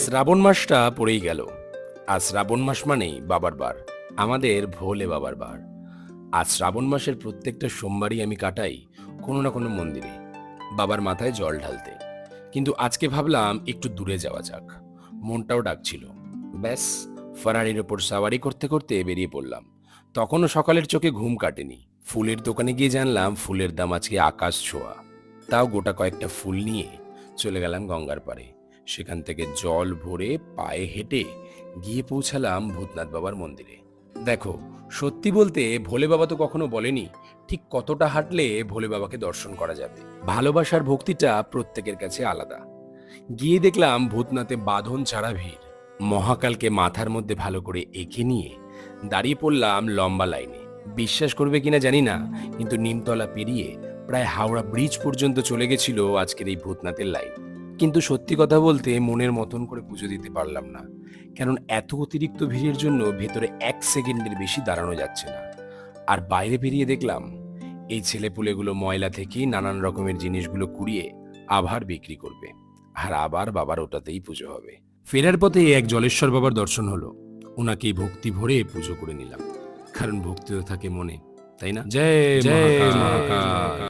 শ্রাবণ মাসটা পড়েই গেল। আর শ্রাবণ মাস মানেই বাবার বার, আমাদের ভোলে বাবার বার। আজ শ্রাবণ মাসের প্রত্যেকটা সোমবারই আমি কাটাই কোনো না কোনো মন্দিরে বাবার মাথায় জল ঢালতে। কিন্তু আজকে ভাবলাম একটু দূরে যাওয়া যাক, মনটাও ডাকছিল। ব্যাস, ফারারির ওপর সাওয়ারি করতে করতে বেরিয়ে পড়লাম। তখনও সকালের চোখে ঘুম কাটেনি। ফুলের দোকানে গিয়ে জানলাম ফুলের দাম আজকে আকাশ ছোঁয়া। তাও গোটা কয়েকটা ফুল নিয়ে চলে গেলাম গঙ্গার পাড়ে। সেখান থেকে জল ভরে পায়ে হেঁটে গিয়ে পৌঁছালাম ভূতনাথ বাবার মন্দিরে। দেখো, সত্যি বলতে ভোলে বাবা তো কখনো বলেনি ঠিক কতটা হাঁটলে ভোলে বাবাকে দর্শন করা যাবে। ভালোবাসার ভক্তিটা প্রত্যেকের কাছে আলাদা। গিয়ে দেখলাম ভূতনাথে বাঁধন ছাড়া ভিড়। মহাকালকে মাথার মধ্যে ভালো করে এঁকে নিয়ে দাঁড়িয়ে পড়লাম লম্বা লাইনে। বিশ্বাস করবে কিনা জানি না, কিন্তু নিমতলা পেরিয়ে প্রায় হাওড়া ব্রিজ পর্যন্ত চলে গেছিল আজকের এই ভূতনাথের লাইন। কিন্তু সত্যি কথা বলতে মনের মতন করে পুজো দিতে পারলাম না, কারণ এত অতিরিক্ত ভিড়ের জন্য ভেতরে 1 সেকেন্ডের বেশি দাঁড়ানো যাচ্ছে না। আর বাইরে বেরিয়ে দেখলাম এই ছেলেপুলেগুলো ময়লা থেকে নানান রকমের জিনিসগুলো কুড়িয়ে আবার বিক্রি করবে, আর আবার বাবার ওটাতেই পুজো হবে। ফেরার পথে এক জলেশ্বর বাবার দর্শন হলো। ওনাকে ভক্তি ভরে পুজো করে নিলাম, কারণ ভক্তি তো থাকে মনে, তাই না? জয় জয় মহাকাল।